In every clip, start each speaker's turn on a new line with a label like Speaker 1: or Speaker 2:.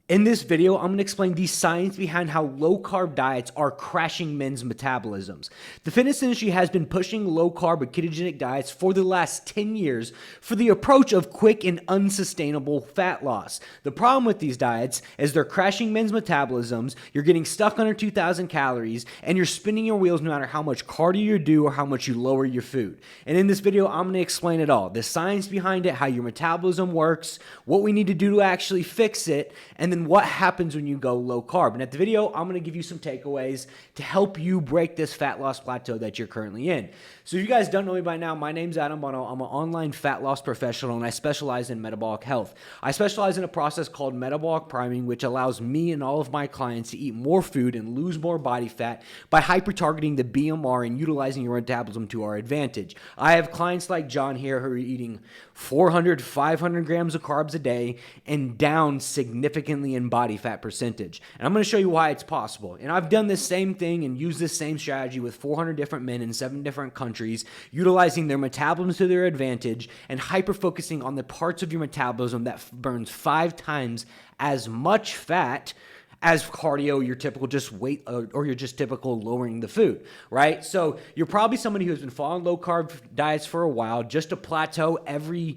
Speaker 1: In this video, I'm going to explain the science behind how low-carb diets are crashing men's metabolisms. The fitness industry has been pushing low-carb or ketogenic diets for the last 10 years for the approach of quick and unsustainable fat loss. The problem with these diets is they're crashing men's metabolisms, you're getting stuck under 2,000 calories, and you're spinning your wheels no matter how much cardio you do or how much you lower your food. And in this video, I'm going to explain it all. The science behind it, how your metabolism works, what we need to do to actually fix it, and then what happens when you go low carb. And at the video, I'm going to give you some takeaways to help you break this fat loss plateau that you're currently in. So if you guys don't know me by now, my name's Adam Bono. I'm an online fat loss professional and I specialize in metabolic health. I specialize in a process called Metabolic Priming, which allows me and all of my clients to eat more food and lose more body fat by hyper-targeting the BMR and utilizing your metabolism to our advantage. I have clients like John here who are eating 400, 500 grams of carbs a day and down significantly in body fat percentage. And I'm going to show you why it's possible. And I've done this same thing and used this same strategy with 400 different men in 7 different countries, utilizing their metabolism to their advantage and hyper-focusing on the parts of your metabolism that burns 5 times as much fat as cardio, your typical just weight, or you're just typical lowering the food, right? So you're probably somebody who's been following low carb diets for a while, just to plateau every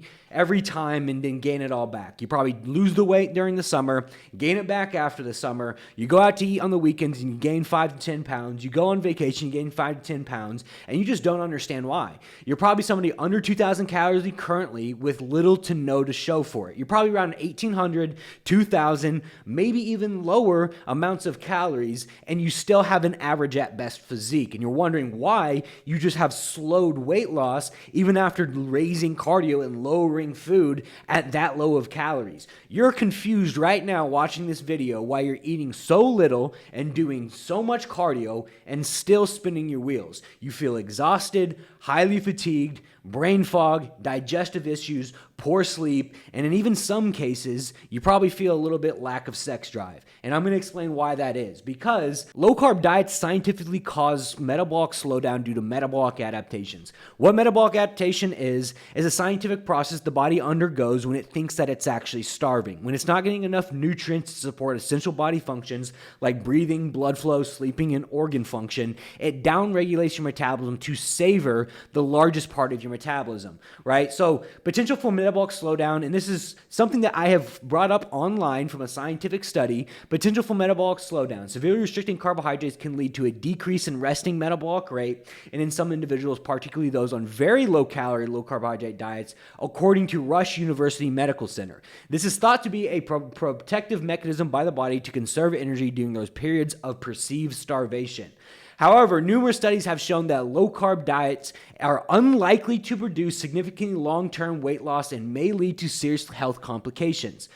Speaker 1: time and then gain it all back. You probably lose the weight during the summer, gain it back after the summer. You go out to eat on the weekends and you gain 5 to 10 pounds. You go on vacation, you gain 5 to 10 pounds, and you just don't understand why. You're probably somebody under 2,000 calories currently with little to no to show for it. You're probably around 1,800, 2,000, maybe even lower amounts of calories, and you still have an average at best physique. And you're wondering why you just have slowed weight loss even after raising cardio and lowering food at that low of calories. You're confused right now watching this video why you're eating so little and doing so much cardio and still spinning your wheels. You feel exhausted, highly fatigued, brain fog, digestive issues, poor sleep, and in even some cases, you probably feel a little bit lack of sex drive. And I'm going to explain why that is. Because low-carb diets scientifically cause metabolic slowdown due to metabolic adaptations. What metabolic adaptation is a scientific process the body undergoes when it thinks that it's actually starving. When it's not getting enough nutrients to support essential body functions like breathing, blood flow, sleeping, and organ function, it downregulates your metabolism to savor the largest part of your metabolism, right? So potential for metabolic slowdown, and this is something that I have brought up online from a scientific study, potential for metabolic slowdown. Severely restricting carbohydrates can lead to a decrease in resting metabolic rate, and in some individuals, particularly those on very low-calorie, low-carbohydrate diets, according to Rush University Medical Center. This is thought to be a protective mechanism by the body to conserve energy during those periods of perceived starvation. However, numerous studies have shown that low-carb diets are unlikely to produce significant long-term weight loss and may lead to serious health complications.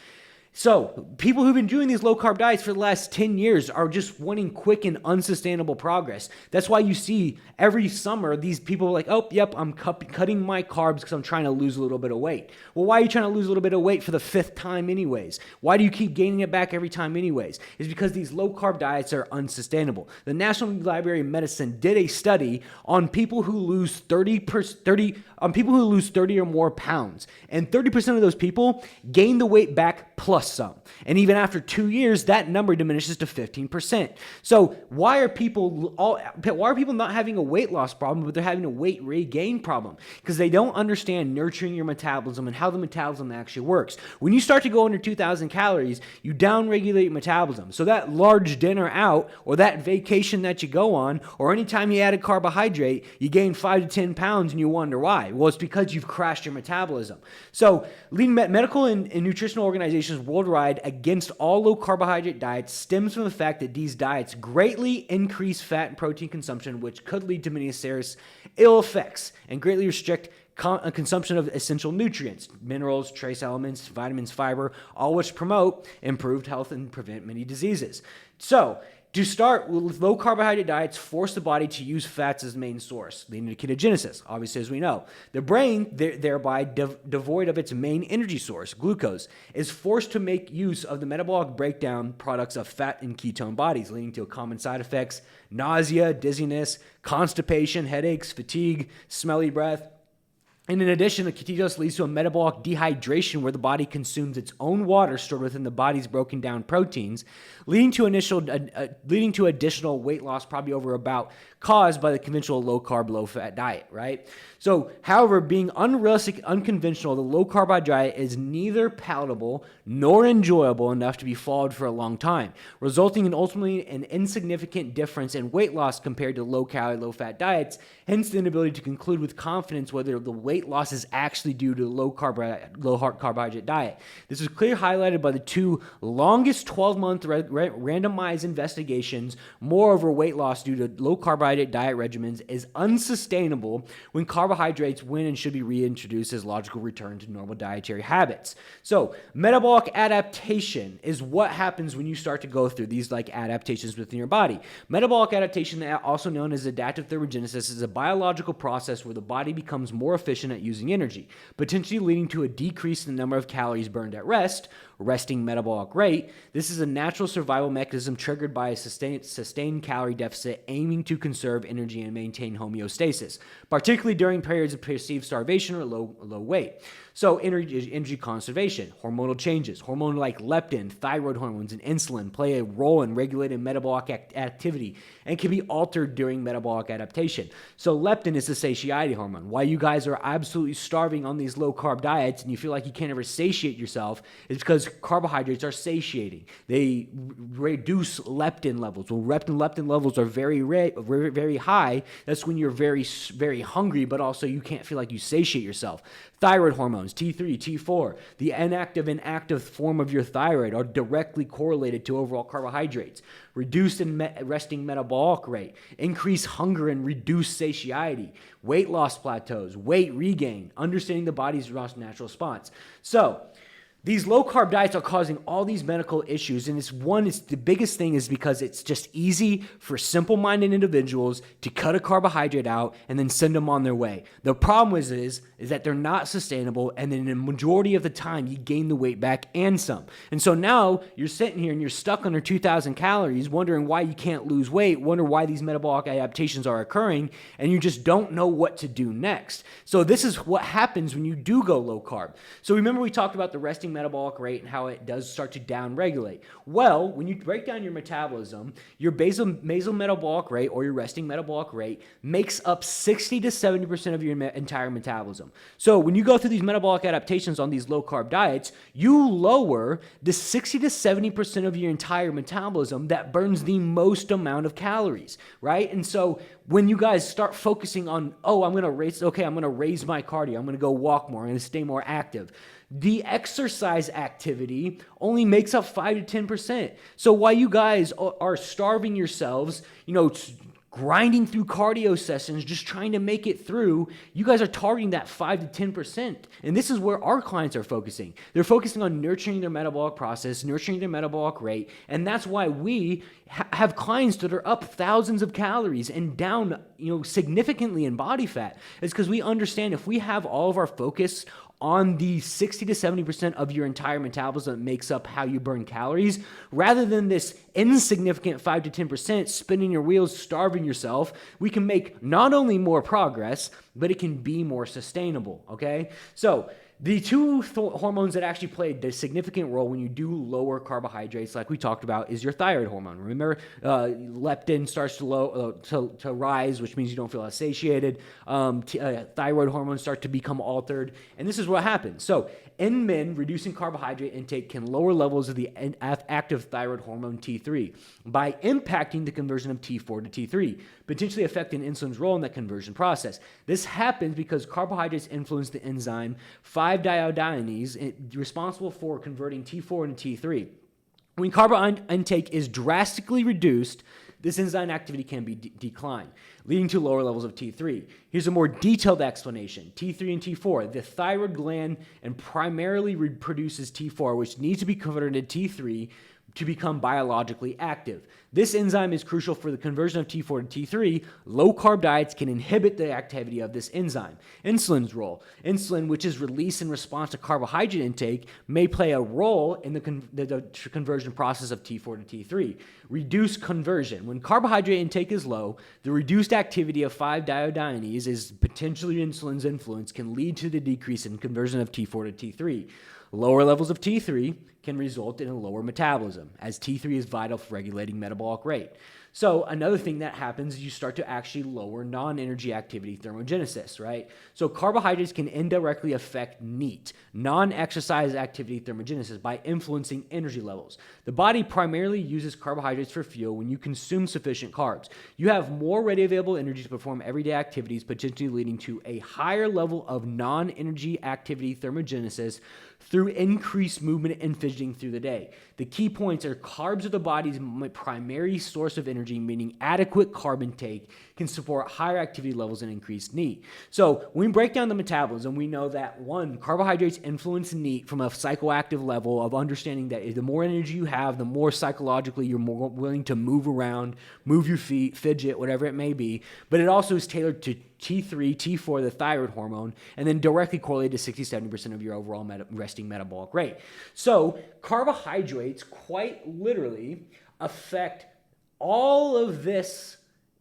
Speaker 1: So, people who've been doing these low-carb diets for the last 10 years are just wanting quick and unsustainable progress. That's why you see every summer these people are like, oh, yep, I'm cutting my carbs because I'm trying to lose a little bit of weight. Well, why are you trying to lose a little bit of weight for the 5th time anyways? Why do you keep gaining it back every time anyways? It's because these low-carb diets are unsustainable. The National Library of Medicine did a study on people who lose 30 or more pounds, and 30% of those people gain the weight back plus some. And even after 2 years, that number diminishes to 15%. So why are people not having a weight loss problem, but they're having a weight regain problem? Because they don't understand nurturing your metabolism and how the metabolism actually works. When you start to go under 2,000 calories, you downregulate your metabolism. So that large dinner out, or that vacation that you go on, or anytime you add a carbohydrate, you gain 5 to 10 pounds and you wonder why. Well, it's because you've crashed your metabolism. So leading medical and nutritional organizations worldwide against all low carbohydrate diets stems from the fact that these diets greatly increase fat and protein consumption, which could lead to many serious ill effects and greatly restrict consumption of essential nutrients, minerals, trace elements, vitamins, fiber, all which promote improved health and prevent many diseases. So, to start with, low carbohydrate diets force the body to use fats as the main source, leading to ketogenesis, obviously, as we know. The brain, thereby devoid of its main energy source, glucose, is forced to make use of the metabolic breakdown products of fat and ketone bodies, leading to common side effects: nausea, dizziness, constipation, headaches, fatigue, smelly breath. And in addition, the ketosis leads to a metabolic dehydration where the body consumes its own water stored within the body's broken down proteins, leading to additional weight loss, probably caused by the conventional low-carb, low-fat diet, right? So, however, being unrealistic, unconventional, the low-carb diet is neither palatable nor enjoyable enough to be followed for a long time, resulting in ultimately an insignificant difference in weight loss compared to low-calorie, low-fat diets, hence the inability to conclude with confidence whether the weight loss is actually due to low-carbohydrate diet. This is clearly highlighted by the two longest 12-month randomized investigations. Moreover, weight loss due to low-carbohydrate diet regimens is unsustainable when carbohydrates and should be reintroduced as logical return to normal dietary habits. So, metabolic adaptation is what happens when you start to go through these like adaptations within your body. Metabolic adaptation, also known as adaptive thermogenesis, is a biological process where the body becomes more efficient at using energy, potentially leading to a decrease in the number of calories burned at rest, resting metabolic rate. This is a natural survival mechanism triggered by a sustained calorie deficit aiming to conserve energy and maintain homeostasis, particularly during periods of perceived starvation or low weight. So energy conservation, hormonal changes, hormones like leptin, thyroid hormones, and insulin play a role in regulating metabolic activity and can be altered during metabolic adaptation. So leptin is the satiety hormone. Why you guys are absolutely starving on these low-carb diets and you feel like you can't ever satiate yourself is because carbohydrates are satiating. They reduce leptin levels. When leptin levels are very high, that's when you're very, very hungry, but also you can't feel like you satiate yourself. Thyroid hormones, T3, T4, the inactive and active form of your thyroid are directly correlated to overall carbohydrates. Reduced resting metabolic rate, increased hunger and reduced satiety, weight loss plateaus, weight regain, understanding the body's natural response. So, these low-carb diets are causing all these medical issues, and it's the biggest thing is because it's just easy for simple-minded individuals to cut a carbohydrate out and then send them on their way. The problem is that they're not sustainable, and then in the majority of the time, you gain the weight back and some. And so now you're sitting here and you're stuck under 2,000 calories, wondering why you can't lose weight, wonder why these metabolic adaptations are occurring, and you just don't know what to do next. So this is what happens when you do go low-carb. So remember we talked about the resting metabolic rate and how it does start to down-regulate. Well, when you break down your metabolism, your basal metabolic rate or your resting metabolic rate makes up 60 to 70% of your entire metabolism. So when you go through these metabolic adaptations on these low-carb diets, you lower the 60 to 70% of your entire metabolism that burns the most amount of calories, right? And so when you guys start focusing on, I'm going to raise my cardio, I'm going to go walk more, I'm going to stay more active, the exercise activity only makes up 5 to 10%. So while you guys are starving yourselves, grinding through cardio sessions, just trying to make it through, you guys are targeting that 5 to 10%. And this is where our clients are focusing. They're focusing on nurturing their metabolic process, nurturing their metabolic rate. And that's why we have clients that are up thousands of calories and down, significantly in body fat. It's because we understand if we have all of our focus on the 60 to 70% of your entire metabolism that makes up how you burn calories, rather than this insignificant 5 to 10% spinning your wheels, starving yourself, we can make not only more progress, but it can be more sustainable, okay? So the two hormones that actually play a significant role when you do lower carbohydrates, like we talked about, is your thyroid hormone. Remember, leptin starts to rise, which means you don't feel as satiated. Thyroid hormones start to become altered, and this is what happens. So in men, reducing carbohydrate intake can lower levels of the active thyroid hormone T3 by impacting the conversion of T4 to T3, potentially affecting insulin's role in that conversion process. This happens because carbohydrates influence the enzyme 5-deiodinase, responsible for converting T4 into T3. When carbohydrate intake is drastically reduced, this enzyme activity can be declined, leading to lower levels of T3. Here's a more detailed explanation. T3 and T4. The thyroid gland primarily produces T4, which needs to be converted into T3 to become biologically active. This enzyme is crucial for the conversion of T4 to T3. Low-carb diets can inhibit the activity of this enzyme. Insulin's role. Insulin, which is released in response to carbohydrate intake, may play a role in the conversion process of T4 to T3. Reduced conversion. When carbohydrate intake is low, the reduced activity of 5-iodinase is potentially insulin's influence can lead to the decrease in conversion of T4 to T3. Lower levels of T3 can result in a lower metabolism, as T3 is vital for regulating metabolic rate. So another thing that happens is you start to actually lower non-energy activity thermogenesis, right? So carbohydrates can indirectly affect NEAT, non-exercise activity thermogenesis, by influencing energy levels. The body primarily uses carbohydrates for fuel when you consume sufficient carbs. You have more ready available energy to perform everyday activities, potentially leading to a higher level of non-energy activity thermogenesis through increased movement and fidgeting through the day. The key points are carbs are the body's primary source of energy, meaning adequate carb intake can support higher activity levels and increased NEAT. So when we break down the metabolism, we know that one, carbohydrates influence NEAT from a psychoactive level of understanding that the more energy you have, the more psychologically you're more willing to move around, move your feet, fidget, whatever it may be. But it also is tailored to T3, T4, the thyroid hormone, and then directly correlated to 60-70% of your overall resting metabolic rate. So carbohydrates quite literally affect all of this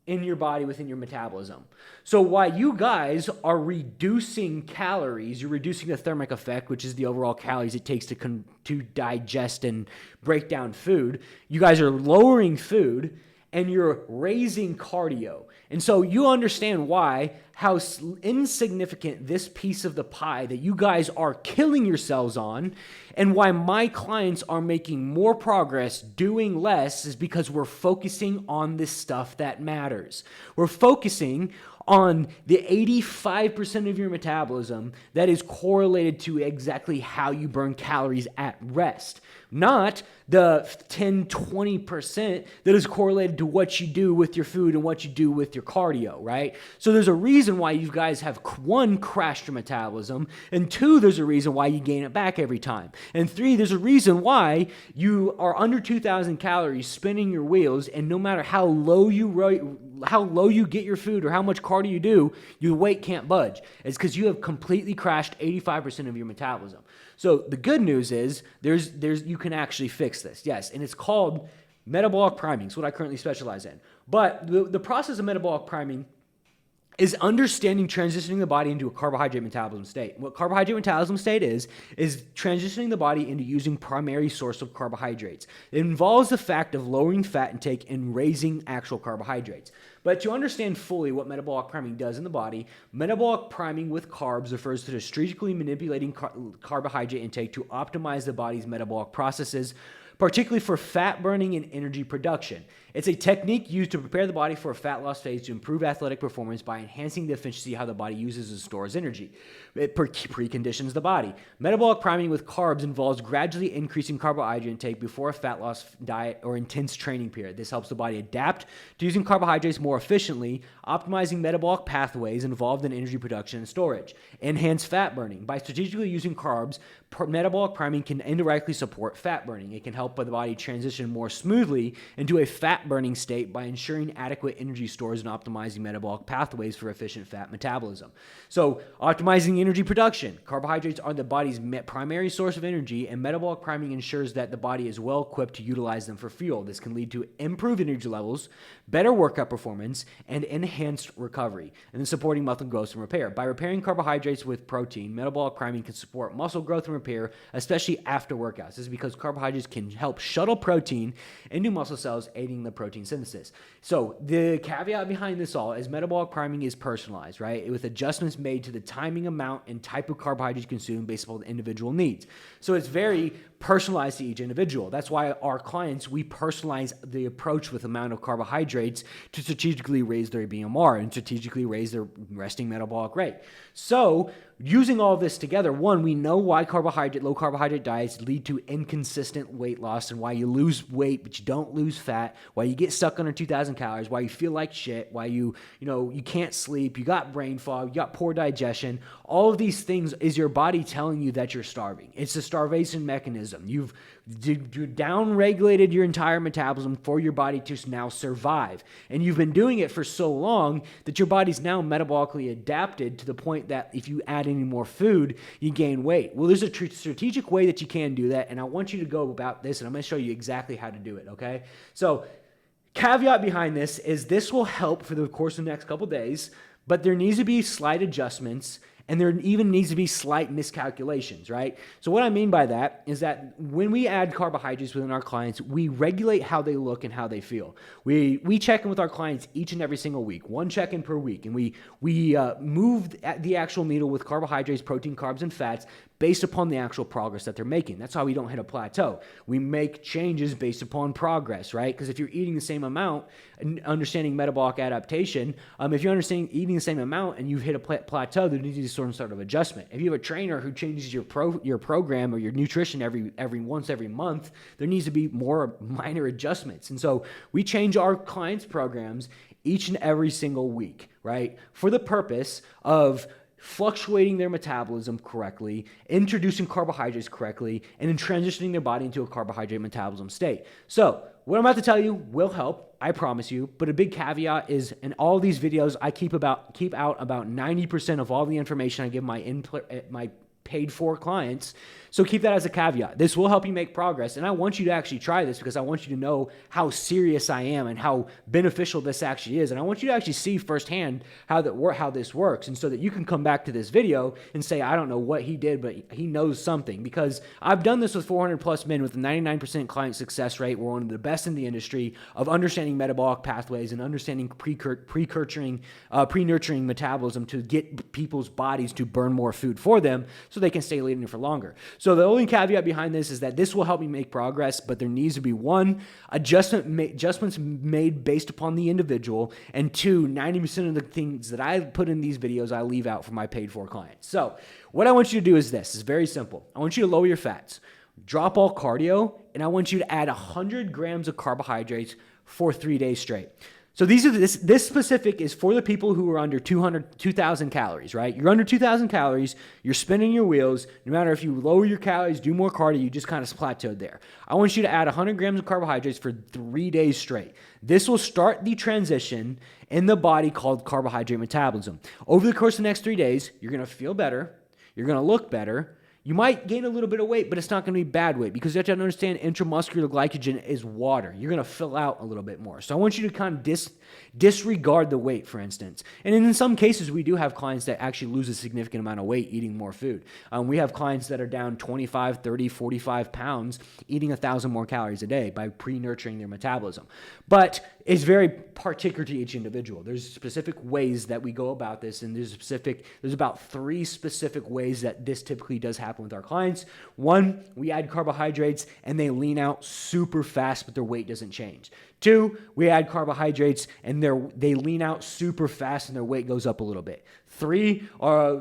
Speaker 1: in your body within your metabolism. So while you guys are reducing calories, you're reducing the thermic effect, which is the overall calories it takes to digest and break down food. You guys are lowering food and you're raising cardio. And so you understand how insignificant this piece of the pie that you guys are killing yourselves on, and why my clients are making more progress doing less, is because we're focusing on this stuff that matters. We're focusing on the 85% of your metabolism that is correlated to exactly how you burn calories at rest, not the 10-20% that is correlated to what you do with your food and what you do with your cardio, right? So there's a reason why you guys have, one, crashed your metabolism, and two, there's a reason why you gain it back every time, and three, there's a reason why you are under 2,000 calories spinning your wheels, and no matter how low you get your food or how much cardio you do, your weight can't budge. It's because you have completely crashed 85% of your metabolism. So the good news is you can actually fix this. Yes, and it's called metabolic priming. It's what I currently specialize in. But the process of metabolic priming is understanding transitioning the body into a carbohydrate metabolism state. What carbohydrate metabolism state is transitioning the body into using primary source of carbohydrates. It involves the fact of lowering fat intake and raising actual carbohydrates. But to understand fully what metabolic priming does in the body, metabolic priming with carbs refers to strategically manipulating carbohydrate intake to optimize the body's metabolic processes, particularly for fat burning and energy production. It's a technique used to prepare the body for a fat loss phase to improve athletic performance by enhancing the efficiency of how the body uses and stores energy. It preconditions the body. Metabolic priming with carbs involves gradually increasing carbohydrate intake before a fat loss diet or intense training period. This helps the body adapt to using carbohydrates more efficiently, optimizing metabolic pathways involved in energy production and storage. Enhance fat burning. By strategically using carbs, metabolic priming can indirectly support fat burning. It can help the body transition more smoothly into a fat burning state by ensuring adequate energy stores and optimizing metabolic pathways for efficient fat metabolism. So, optimizing energy production. Carbohydrates are the body's primary source of energy, and metabolic priming ensures that the body is well equipped to utilize them for fuel. This can lead to improved energy levels, better workout performance, and enhanced recovery, and then supporting muscle growth and repair. By repairing carbohydrates with protein, metabolic priming can support muscle growth and repair, especially after workouts. This is because carbohydrates can help shuttle protein into muscle cells, aiding the protein synthesis. So the caveat behind this all is metabolic priming is personalized, right? With adjustments made to the timing, amount, and type of carbohydrates consumed based upon the individual needs. So it's very personalized to each individual. That's why our clients, we personalize the approach with amount of carbohydrates to strategically raise their BMR and strategically raise their resting metabolic rate. So using all this together, one, we know why low carbohydrate diets lead to inconsistent weight loss and why you lose weight but you don't lose fat, why you get stuck under 2,000 calories, why you feel like shit, why you can't sleep, you got brain fog, you got poor digestion. All of these things is your body telling you that you're starving. It's a starvation mechanism metabolism. You've down-regulated your entire metabolism for your body to now survive. And you've been doing it for so long that your body's now metabolically adapted to the point that if you add any more food, you gain weight. Well, there's a strategic way that you can do that, and I want you to go about this, and I'm going to show you exactly how to do it, okay? So, caveat behind this will help for the course of the next couple days, but there needs to be slight adjustments, and there even needs to be slight miscalculations, right? So what I mean by that is that when we add carbohydrates within our clients, we regulate how they look and how they feel. We check in with our clients each and every single week, one check-in per week, and we move the actual needle with carbohydrates, protein, carbs, and fats based upon the actual progress that they're making. That's how we don't hit a plateau. We make changes based upon progress, right? Because if you're eating the same amount, and understanding metabolic adaptation, if you're eating the same amount and you've hit a plateau, there needs to be some sort of adjustment. If you have a trainer who changes your program or your nutrition every month, there needs to be more minor adjustments. And so we change our clients' programs each and every single week, right? For the purpose of fluctuating their metabolism correctly, introducing carbohydrates correctly, and then transitioning their body into a carbohydrate metabolism state. So what I'm about to tell you will help, I promise you, but a big caveat is in all these videos, I keep out about 90% of all the information I give my paid for clients. So keep that as a caveat. This will help you make progress. And I want you to actually try this because I want you to know how serious I am and how beneficial this actually is. And I want you to actually see firsthand how this works. And so that you can come back to this video and say, I don't know what he did, but he knows something, because I've done this with 400 plus men with a 99% client success rate. We're one of the best in the industry of understanding metabolic pathways and understanding pre-nurturing metabolism to get people's bodies to burn more food for them so they can stay lean for longer. So the only caveat behind this is that this will help me make progress, but there needs to be one, adjustments made based upon the individual, and two, 90% of the things that I put in these videos I leave out for my paid for clients. So what I want you to do is this. It's very simple. I want you to lower your fats, drop all cardio, and I want you to add 100 grams of carbohydrates for 3 days straight. So this specific is for the people who are under 2,000 calories, right? You're under 2,000 calories, you're spinning your wheels. No matter if you lower your calories, do more cardio, you just kind of plateaued there. I want you to add 100 grams of carbohydrates for 3 days straight. This will start the transition in the body called carbohydrate metabolism. Over the course of the next 3 days, you're going to feel better, you're going to look better. You might gain a little bit of weight, but it's not going to be bad weight, because you have to understand intramuscular glycogen is water. You're going to fill out a little bit more. So I want you to kind of disregard the weight, for instance. And in some cases, we do have clients that actually lose a significant amount of weight eating more food. We have clients that are down 25, 30, 45 pounds eating 1,000 more calories a day by pre-nurturing their metabolism. But it's very particular to each individual. There's specific ways that we go about this, and there's about 3 specific ways that this typically does happen with our clients. One, we add carbohydrates and they lean out super fast, but their weight doesn't change. 2, we add carbohydrates and they lean out super fast and their weight goes up a little bit. 3,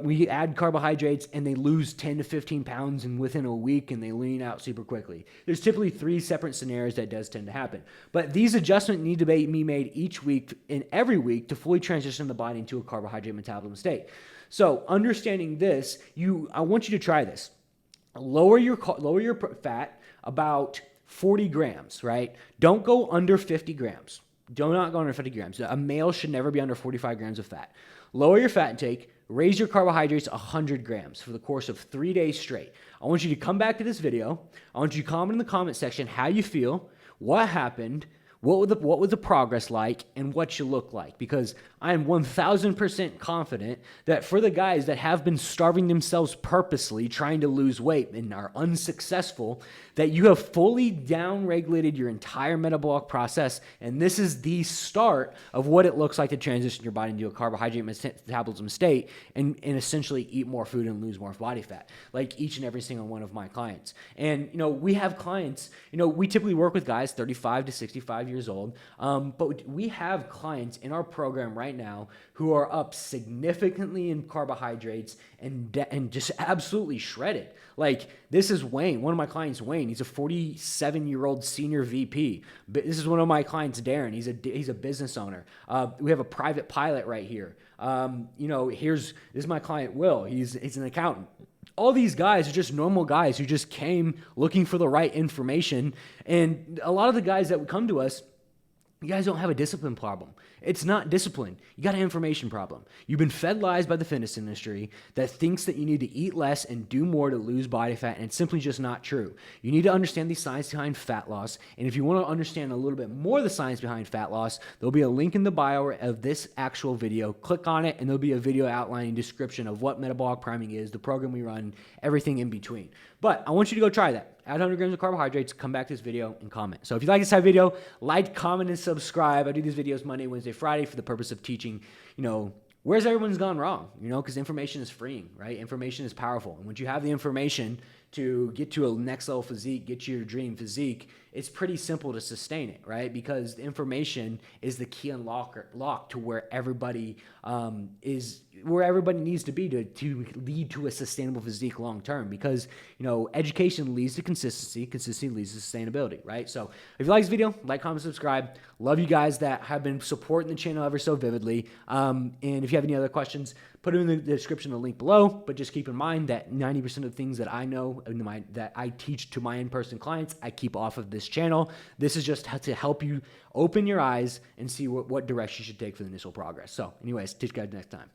Speaker 1: we add carbohydrates and they lose 10 to 15 pounds within a week and they lean out super quickly. There's typically 3 separate scenarios that does tend to happen. But these adjustments need to be made each week and every week to fully transition the body into a carbohydrate metabolism state. So understanding this, I want you to try this. Lower your fat about 40 grams, right? Don't go under 50 grams. Do not go under 50 grams. A male should never be under 45 grams of fat. Lower your fat intake. Raise your carbohydrates 100 grams for the course of 3 days straight. I want you to come back to this video. I want you to comment in the comment section how you feel, what happened, what was the progress like, and what you look like, because I am 1,000% confident that for the guys that have been starving themselves purposely trying to lose weight and are unsuccessful, that you have fully down-regulated your entire metabolic process, and this is the start of what it looks like to transition your body into a carbohydrate metabolism state and essentially eat more food and lose more body fat, like each and every single one of my clients. And, we have clients, we typically work with guys 35 to 65 years old, but we have clients in our program right now who are up significantly in carbohydrates and just absolutely shredded. Like, this is Wayne, one of my clients, Wayne. He's a 47-year-old senior VP. This is one of my clients, Darren. He's a business owner. We have a private pilot right here. This is my client, Will. He's an accountant. all these guys are just normal guys who just came looking for the right information. And a lot of the guys that would come to us, you guys don't have a discipline problem. It's not discipline. You got an information problem. You've been fed lies by the fitness industry that thinks that you need to eat less and do more to lose body fat, and it's simply just not true. You need to understand the science behind fat loss, and if you want to understand a little bit more of the science behind fat loss, there'll be a link in the bio of this actual video. Click on it, and there'll be a video outlining description of what metabolic priming is, the program we run, everything in between. But I want you to go try that. Add 100 grams of carbohydrates, come back to this video and comment. So if you like this type of video, like, comment, and subscribe. I do these videos Monday, Wednesday, Friday for the purpose of teaching, where's everyone's gone wrong, because information is freeing, right? Information is powerful. And once you have the information to get to a next level physique, get to your dream physique, it's pretty simple to sustain it, right? Because the information is the key and lock to where everybody needs to be to lead to a sustainable physique long term. Because education leads to consistency, consistency leads to sustainability, right? So if you like this video, like, comment, subscribe. Love you guys that have been supporting the channel ever so vividly. And if you have any other questions, put them in the description, the link below. But just keep in mind that 90% of the things that I know that I teach to my in-person clients, I keep off of this channel. This is just to help you open your eyes and see what direction you should take for the initial progress. So anyways, teach you guys next time.